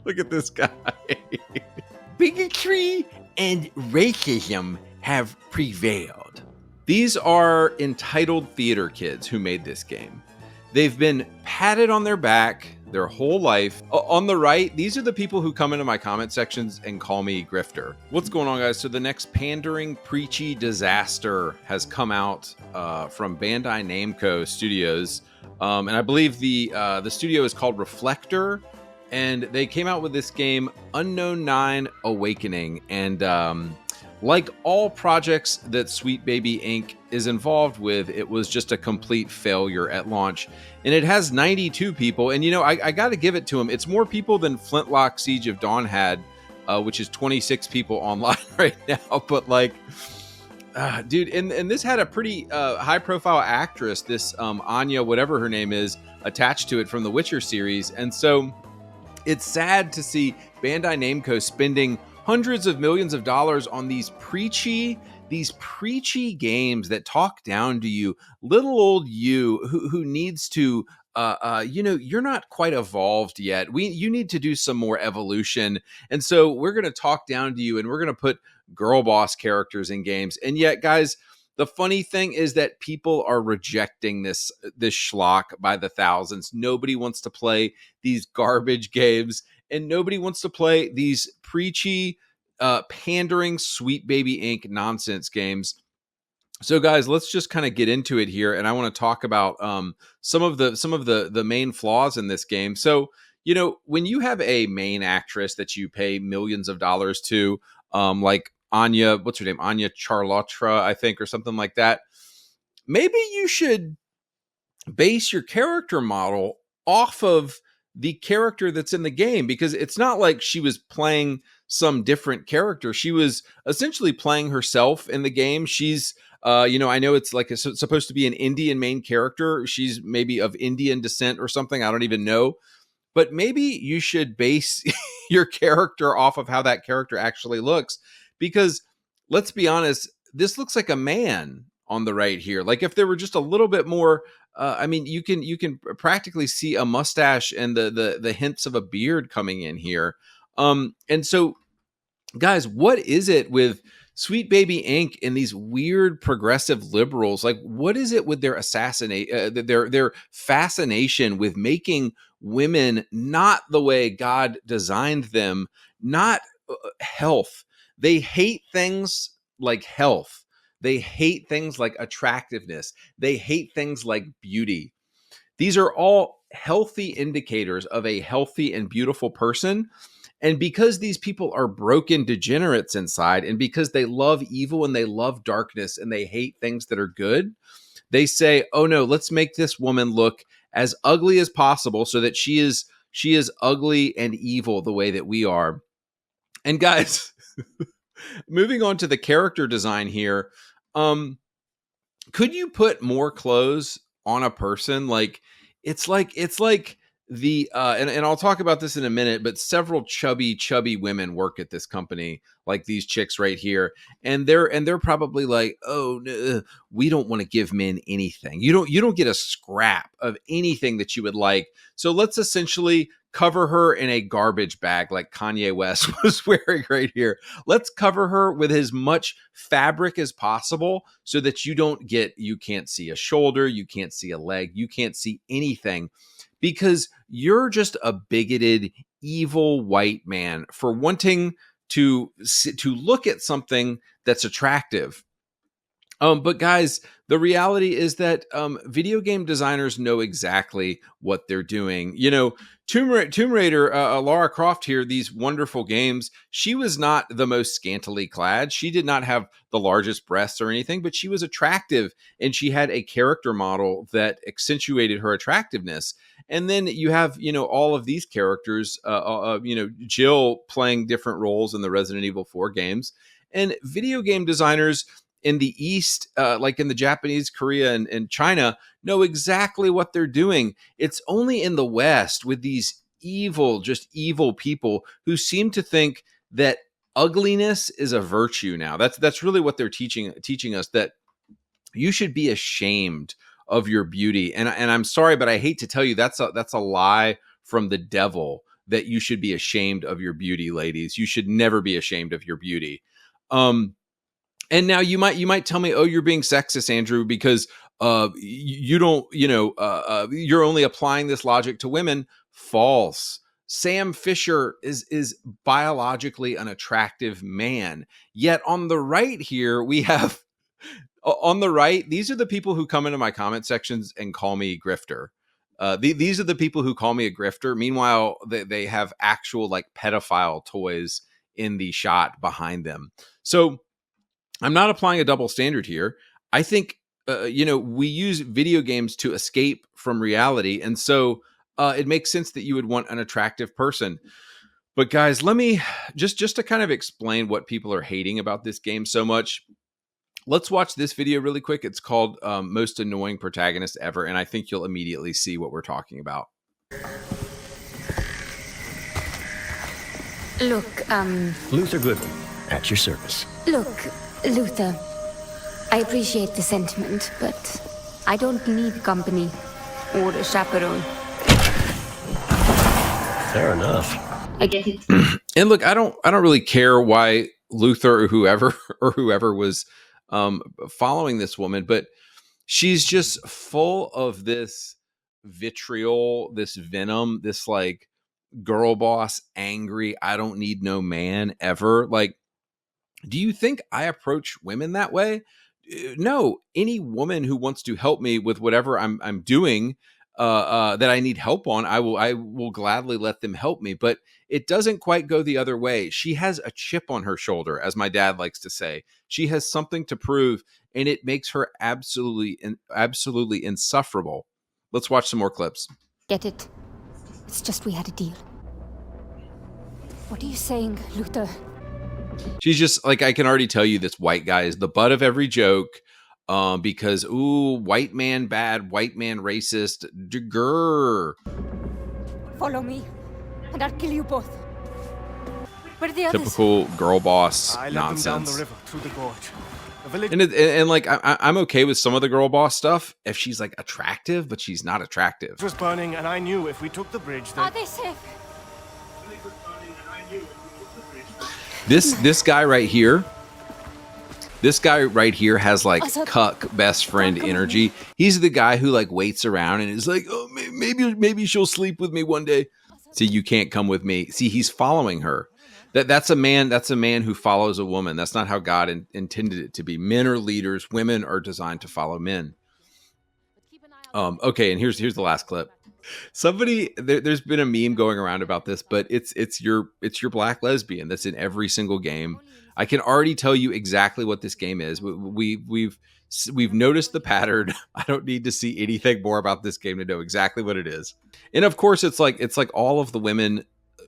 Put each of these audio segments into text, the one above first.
Look at this guy. Bigotry and racism have prevailed. These are entitled theater kids who made this game. They've been patted on their back their whole life. On the right, these are the people who come into my comment sections and call me grifter. What's going on, guys? So the next pandering, preachy disaster has come out from Bandai Namco Studios. And I believe the studio is called Reflector. And they came out with this game, Unknown 9 Awakening. And like all projects that Sweet Baby Inc. is involved with, it was just a complete failure at launch. And it has 92 people. And, you know, I got to give it to them. It's more people than Flintlock Siege of Dawn had, which is 26 people online right now. But, like, dude, and this had a pretty high-profile actress, this Anya, whatever her name is, attached to it from the Witcher series. And so it's sad to see Bandai Namco spending hundreds of millions of dollars on these preachy games that talk down to you, little old you who needs to, you're not quite evolved yet. You need to do some more evolution. And so we're going to talk down to you and we're going to put girl boss characters in games. And yet, guys, the funny thing is that people are rejecting this schlock by the thousands. Nobody wants to play these garbage games, and nobody wants to play these preachy, pandering Sweet Baby Inc. nonsense games. So, guys, let's just kind of get into it here, and I want to talk about some of the main flaws in this game. So, you know, when you have a main actress that you pay millions of dollars to, like Anya, what's her name? Anya Charlotra, I think, or something like that. Maybe you should base your character model off of the character that's in the game, because it's not like she was playing some different character. She was essentially playing herself in the game. She's, I know it's like supposed to be an Indian main character. She's maybe of Indian descent or something. I don't even know. But maybe you should base your character off of how that character actually looks. Because let's be honest, this looks like a man on the right here. Like if there were just a little bit more, you can practically see a mustache and the hints of a beard coming in here. And so, guys, what is it with Sweet Baby Inc. and these weird progressive liberals? Like, what is it with their their fascination with making women not the way God designed them, not health? They hate things like health. They hate things like attractiveness. They hate things like beauty. These are all healthy indicators of a healthy and beautiful person. And because these people are broken degenerates inside, and because they love evil and they love darkness and they hate things that are good, they say, oh no, let's make this woman look as ugly as possible so that she is ugly and evil the way that we are. And guys, moving on to the character design here, could you put more clothes on a person? Like it's like the and I'll talk about this in a minute, but several chubby women work at this company, like these chicks right here, and they're probably like, oh no, we don't want to give men anything. You don't get a scrap of anything that you would like. So let's essentially cover her in a garbage bag like Kanye West was wearing right here. Let's cover her with as much fabric as possible so that you can't see a shoulder, you can't see a leg, you can't see anything, because you're just a bigoted, evil white man for wanting to look at something that's attractive. But guys, the reality is that video game designers know exactly what they're doing. You know, Tomb Raider, Lara Croft here, these wonderful games, she was not the most scantily clad. She did not have the largest breasts or anything, but she was attractive, and she had a character model that accentuated her attractiveness. And then you have, all of these characters, Jill playing different roles in the Resident Evil 4 games. And video game designers in the East, like in the Japanese, Korea, and China, know exactly what they're doing. It's only in the West with these evil people who seem to think that ugliness is a virtue now. That's really what they're teaching us, that you should be ashamed of your beauty. And I'm sorry, but I hate to tell you, that's a lie from the devil. that you should be ashamed of your beauty, ladies. You should never be ashamed of your beauty. And now you might tell me, oh, you're being sexist, Andrew, because you don't, you're only applying this logic to women. False. Sam Fisher is biologically an attractive man. Yet on the right here, we have on the right, these are the people who come into my comment sections and call me grifter. These are the people who call me a grifter. Meanwhile, they have actual like pedophile toys in the shot behind them. So I'm not applying a double standard here. I think, we use video games to escape from reality. And so it makes sense that you would want an attractive person. But guys, let me just to kind of explain what people are hating about this game so much. Let's watch this video really quick. It's called Most Annoying Protagonist Ever. And I think you'll immediately see what we're talking about. Look, Luther Goodwin, at your service. Look, Luther, I appreciate the sentiment, but I don't need company or a chaperone. Fair enough. I get it. And look, I don't really care why Luther or whoever was following this woman, but she's just full of this vitriol, this venom, this like girl boss, angry, I don't need no man ever. Like, do you think I approach women that way? No. Any woman who wants to help me with whatever I'm doing that I need help on, I will gladly let them help me. But it doesn't quite go the other way. She has a chip on her shoulder, as my dad likes to say. She has something to prove, and it makes her absolutely insufferable. Let's watch some more clips. Get it? It's just we had a deal. What are you saying, Luther? She's just like, I can already tell you this white guy is the butt of every joke because, ooh, white man bad, white man racist. Grr. Follow me, and I'll kill you both. Where are the others? Typical girl boss I led nonsense. them down the river through the gorge. The village. And like, I'm okay with some of the girl boss stuff if she's like attractive, but she's not attractive. was burning, and I knew if we took the bridge, Are then they safe? This guy right here. This guy right here has like cuck best friend energy. He's the guy who like waits around and is like, oh, maybe she'll sleep with me one day. See, you can't come with me. See, he's following her. That's a man. That's a man who follows a woman. That's not how God intended it to be. Men are leaders. Women are designed to follow men. Okay, and here's the last clip. There's been a meme going around about this, but it's your black lesbian that's in every single game. I can already tell you exactly what this game is. We've noticed the pattern. I don't need to see anything more about this game to know exactly what it is. And of course, it's like all of the women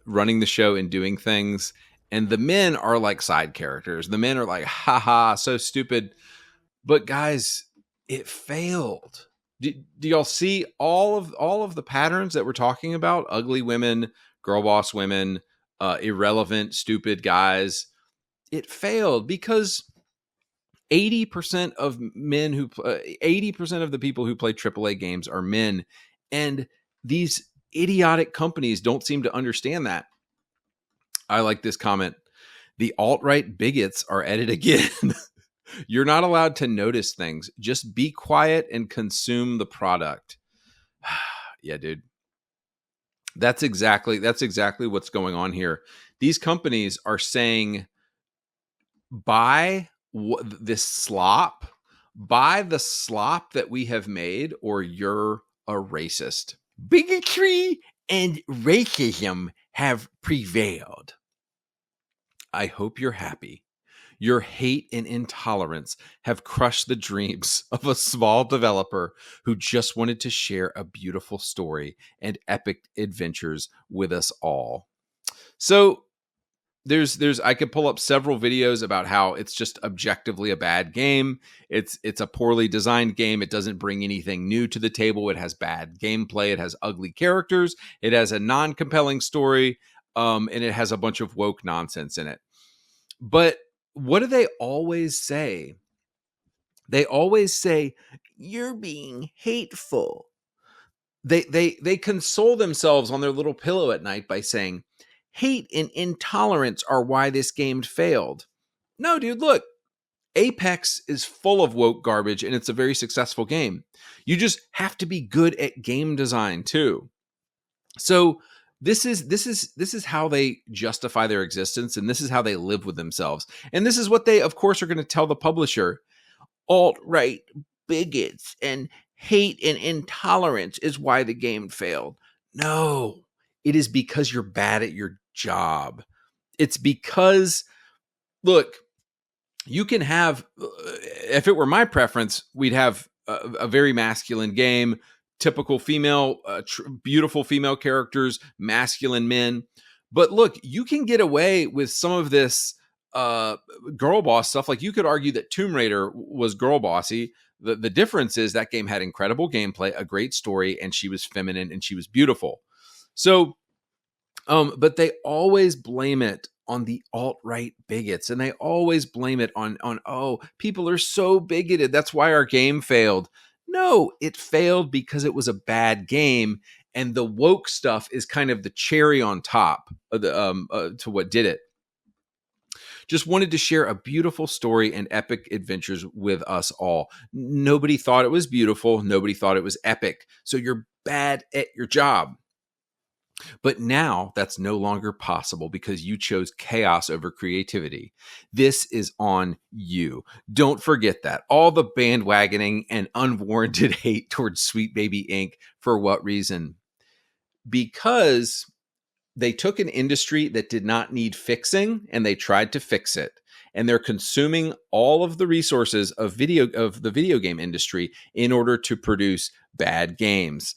running the show and doing things, and the men are like side characters. The men are like, haha, so stupid. But guys, it failed. Do y'all see all of the patterns that we're talking about? Ugly women, girl boss women, irrelevant, stupid guys. It failed because 80% of men 80% of the people who play AAA games are men, and these idiotic companies don't seem to understand that. I like this comment. The alt-right bigots are at it again. You're not allowed to notice things. Just be quiet and consume the product. Yeah, dude. That's exactly what's going on here. These companies are saying, buy this slop, buy the slop that we have made, or you're a racist. Bigotry and racism have prevailed. I hope you're happy. Your hate and intolerance have crushed the dreams of a small developer who just wanted to share a beautiful story and epic adventures with us all. So there's I could pull up several videos about how it's just objectively a bad game. It's a poorly designed game. It doesn't bring anything new to the table. It has bad gameplay. It has ugly characters. It has a non-compelling story. And it has a bunch of woke nonsense in it. But what do they always say? They always say, you're being hateful. they console themselves on their little pillow at night by saying, hate and intolerance are why this game failed. No, dude, look, Apex is full of woke garbage and it's a very successful game. You just have to be good at game design too. So this is how they justify their existence, and this is how they live with themselves. And this is what they, of course, are going to tell the publisher. Alt-right bigots and hate and intolerance is why the game failed. No, it is because you're bad at your job. It's because, look, you can have, if it were my preference, we'd have a very masculine game, typical female, beautiful female characters, masculine men. But look, you can get away with some of this girl boss stuff. Like, you could argue that Tomb Raider was girl bossy. The difference is that game had incredible gameplay, a great story, and she was feminine and she was beautiful. So, but they always blame it on the alt-right bigots, and they always blame it on, oh, people are so bigoted, that's why our game failed. No, it failed because it was a bad game, and the woke stuff is kind of the cherry on top of the, to what did it. Just wanted to share a beautiful story and epic adventures with us all. Nobody thought it was beautiful. Nobody thought it was epic. So you're bad at your job. But now that's no longer possible because you chose chaos over creativity. This is on you. Don't forget that. All the bandwagoning and unwarranted hate towards Sweet Baby Inc. For what reason? Because they took an industry that did not need fixing and they tried to fix it. And they're consuming all of the resources of the video game industry in order to produce bad games.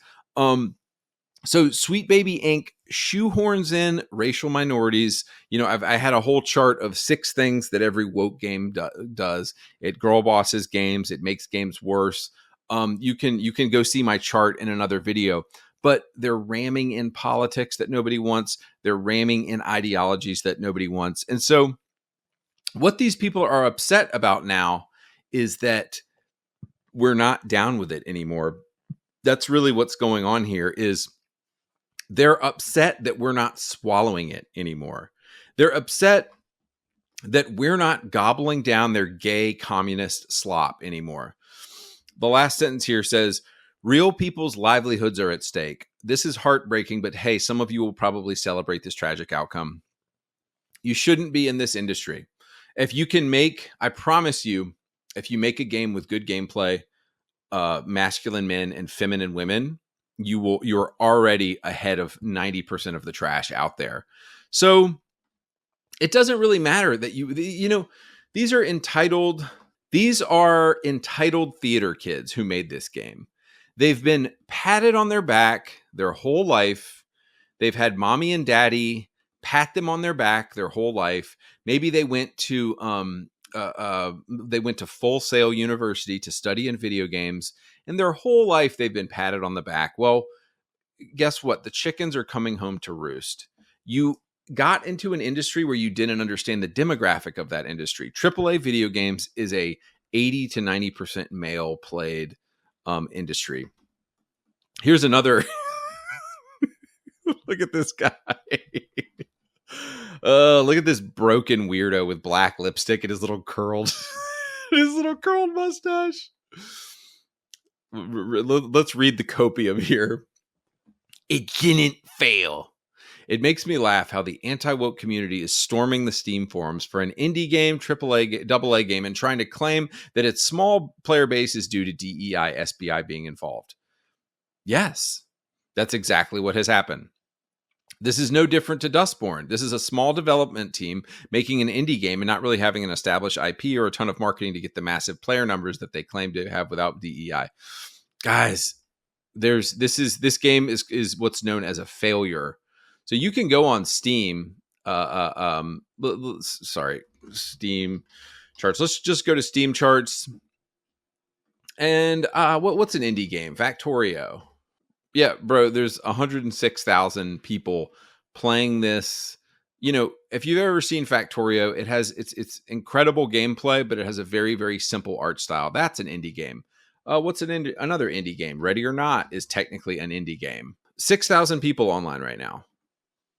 So Sweet Baby Inc. shoehorns in racial minorities. You know, I had a whole chart of 6 things that every woke game does. It girl bosses games. It makes games worse. You can go see my chart in another video. But they're ramming in politics that nobody wants. They're ramming in ideologies that nobody wants. And so what these people are upset about now is that we're not down with it anymore. That's really what's going on here. Is they're upset that we're not swallowing it anymore. They're upset that we're not gobbling down their gay communist slop anymore. The last sentence here says, real people's livelihoods are at stake. This is heartbreaking, but hey, some of you will probably celebrate this tragic outcome. You shouldn't be in this industry. If you can make, I promise you, if you make a game with good gameplay, masculine men and feminine women, you're already ahead of 90% of the trash out there. So it doesn't really matter that these are entitled theater kids who made this game. They've been patted on their back their whole life. They've had mommy and daddy pat them on their back their whole life. Maybe they went to Full Sail University to study in video games, and their whole life they've been patted on the back. Well, guess what? The chickens are coming home to roost. You got into an industry where you didn't understand the demographic of that industry. AAA video games is a 80 to 90% male played industry. Here's another. Look at this guy. Look at this broken weirdo with black lipstick and his little curled mustache. Let's read the copium here. It didn't fail. It makes me laugh how the anti-woke community is storming the Steam forums for an indie game, AAA, AA game, and trying to claim that its small player base is due to DEI, SBI being involved. Yes, that's exactly what has happened. This is no different to Dustborn. This is a small development team making an indie game and not really having an established IP or a ton of marketing to get the massive player numbers that they claim to have without DEI. Guys, this game is what's known as a failure. So you can go on Steam. Steam charts. Let's just go to Steam charts. And what's an indie game? Factorio. Yeah, bro, there's 106,000 people playing this. You know, if you've ever seen Factorio, it's incredible gameplay, but it has a very, very simple art style. That's an indie game. What's another indie game? Ready or Not is technically an indie game. 6,000 people online right now.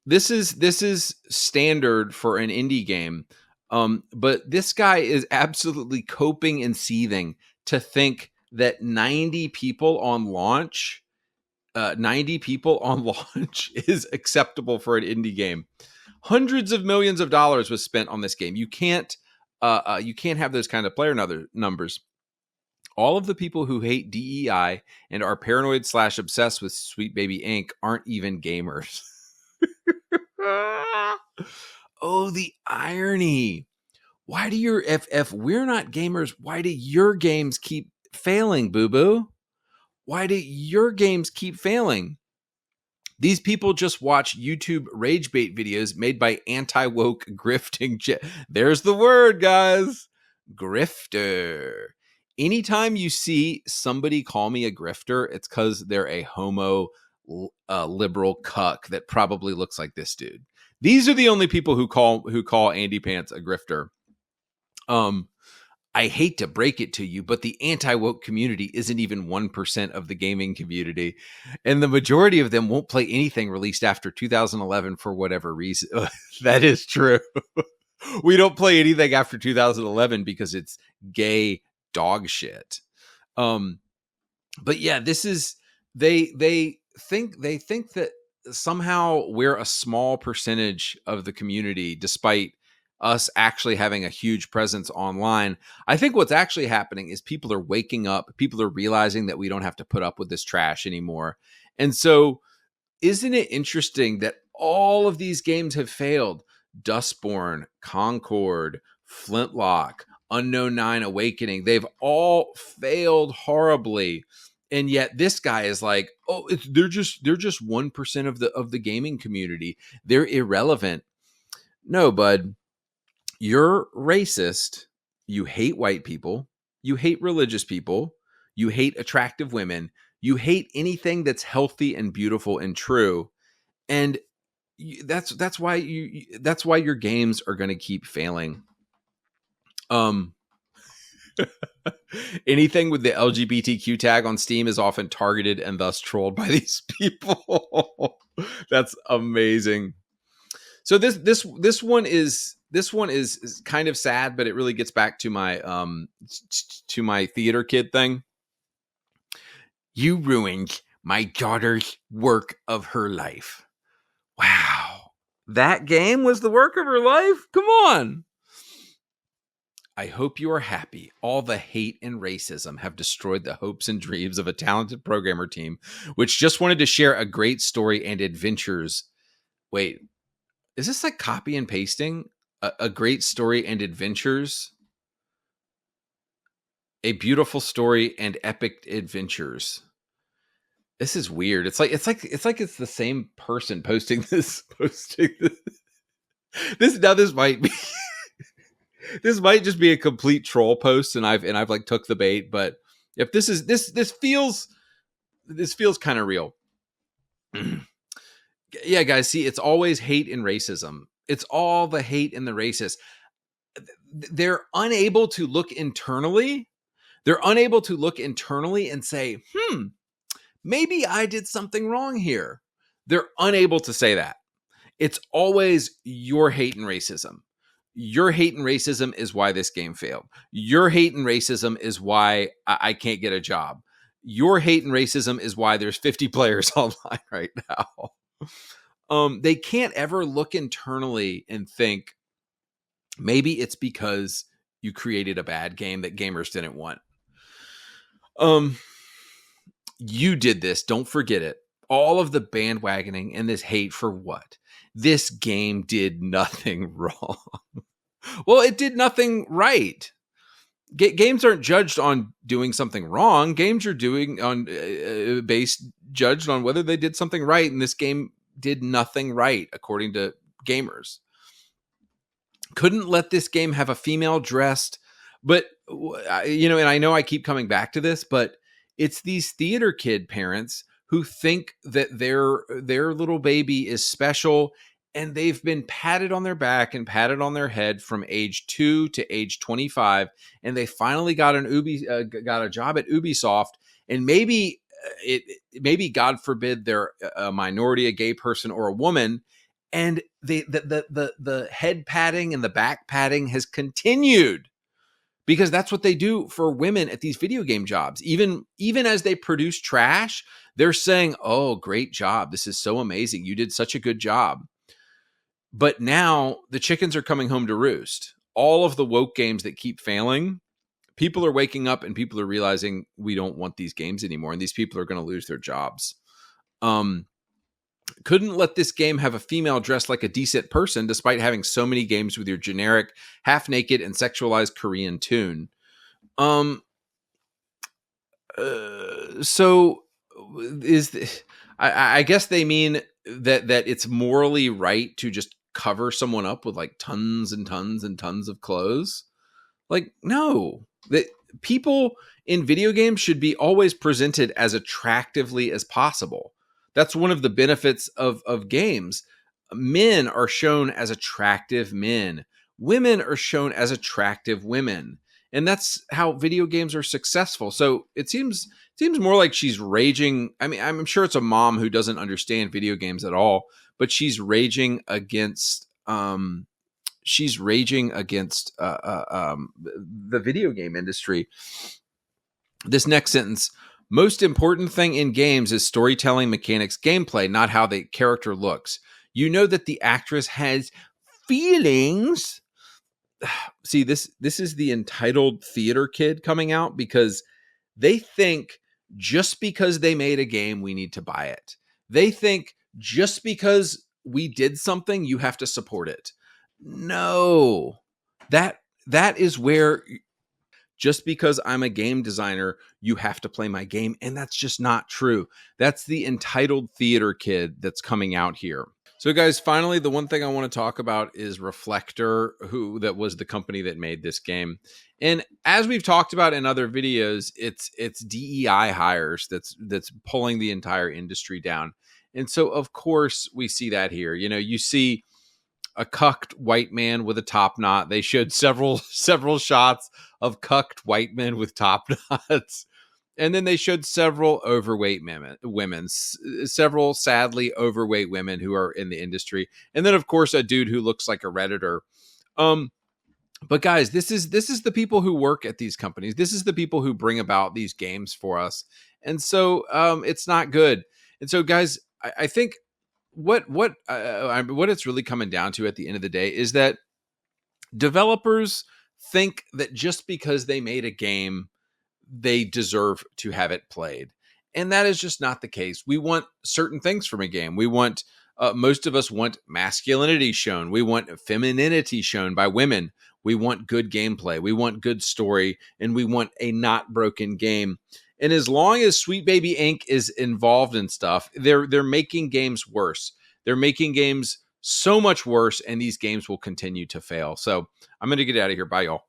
This is standard for an indie game. But this guy is absolutely coping and seething to think that 90 people on launch is acceptable for an indie game. Hundreds of millions of dollars was spent on this game. You can't have those kind of player numbers. All of the people who hate DEI and are paranoid / obsessed with Sweet Baby Inc. aren't even gamers. Oh, the irony. Why do if we're not gamers, why do your games keep failing, boo-boo? Why do your games keep failing? These people just watch YouTube rage bait videos made by anti-woke grifting. There's the word, guys. Grifter. Anytime you see somebody call me a grifter, it's because they're a homo liberal cuck that probably looks like this dude. These are the only people who call Andy Pants a grifter. I hate to break it to you, but the anti-woke community isn't even 1% of the gaming community. And the majority of them won't play anything released after 2011 for whatever reason. That is true. We don't play anything after 2011 because it's gay dog shit. But yeah, this is, they think that somehow we're a small percentage of the community, despite us actually having a huge presence online. I think what's actually happening is people are waking up. People are realizing that we don't have to put up with this trash anymore. And so isn't it interesting that all of these games have failed? Dustborn, Concord, Flintlock, Unknown 9 Awakening. They've all failed horribly. And yet this guy is like, oh, they're just 1% of the gaming community. They're irrelevant. No, bud. You're racist. You hate white people. You hate religious people. You hate attractive women. You hate anything that's healthy and beautiful and true. And that's why your games are going to keep failing. Anything with the LGBTQ tag on Steam is often targeted and thus trolled by these people. That's amazing. So this one is kind of sad, but it really gets back to my theater kid thing. You ruined my daughter's work of her life. Wow. That game was the work of her life? Come on. I hope you are happy. All the hate and racism have destroyed the hopes and dreams of a talented programmer team, which just wanted to share a great story and adventures. Wait, is this like copy and pasting? A great story and adventures? A beautiful story and epic adventures. This is weird. It's like it's the same person posting this. This might be this might just be a complete troll post, and I've like took the bait. But if this feels kind of real. Yeah, guys, see, it's always hate and racism. It's all the hate and the racist. They're unable to look internally. They're unable to look internally and say, maybe I did something wrong here. They're unable to say that. It's always your hate and racism. Your hate and racism is why this game failed. Your hate and racism is why I can't get a job. Your hate and racism is why there's 50 players online right now. They can't ever look internally and think, maybe it's because you created a bad game that gamers didn't want. You did this. Don't forget it. All of the bandwagoning and this hate for what? This game did nothing wrong. Well, it did nothing right. Games aren't judged on doing something wrong. Games are judged on whether they did something right. And this game did nothing right, according to gamers. Couldn't let this game have a female dressed, but and I know I keep coming back to this, but it's these theater kid parents who think that their little baby is special and they've been patted on their back and patted on their head from age 2 to age 25, and they finally got got a job at Ubisoft, and maybe maybe God forbid they're a minority, a gay person, or a woman, and the head patting and the back patting has continued, because that's what they do for women at these video game jobs. Even as they produce trash, they're saying, "Oh, great job. This is so amazing. You did such a good job." But now the chickens are coming home to roost. All of the woke games that keep failing, people are waking up and people are realizing we don't want these games anymore, and these people are going to lose their jobs. Couldn't let this game have a female dressed like a decent person, despite having so many games with your generic, half-naked, and sexualized Korean tune. So I guess they mean that it's morally right to just cover someone up with like tons and tons and tons of clothes. Like, no, that people in video games should be always presented as attractively as possible. That's one of the benefits of games. Men are shown as attractive men. Women are shown as attractive women. And that's how video games are successful. So it seems more like she's raging. I mean, I'm sure it's a mom who doesn't understand video games at all, but she's raging against the video game industry. This next sentence: most important thing in games is storytelling, mechanics, gameplay, not how the character looks. You know that the actress has feelings. See, this is the entitled theater kid coming out, because they think just because they made a game, we need to buy it. They think just because we did something, you have to support it. No, that is where just because I'm a game designer, you have to play my game. And that's just not true. That's the entitled theater kid that's coming out here. So guys, finally, the one thing I want to talk about is Reflector, that was the company that made this game. And as we've talked about in other videos, it's DEI hires that's pulling the entire industry down. And so, of course, we see that here. You know, you see a cucked white man with a top knot. They showed several shots of cucked white men with top knots. And then they showed several overweight women, several sadly overweight women who are in the industry. And then, of course, a dude who looks like a Redditor. But guys, this is the people who work at these companies. This is the people who bring about these games for us. And so it's not good. And so, guys, I think what it's really coming down to at the end of the day is that developers think that just because they made a game, they deserve to have it played. And that is just not the case. We want certain things from a game. We want, most of us want masculinity shown. We want femininity shown by women. We want good gameplay. We want good story. And we want a not broken game. And as long as Sweet Baby Inc. is involved in stuff, they're making games worse. They're making games so much worse, and these games will continue to fail. So I'm going to get out of here. Bye, y'all.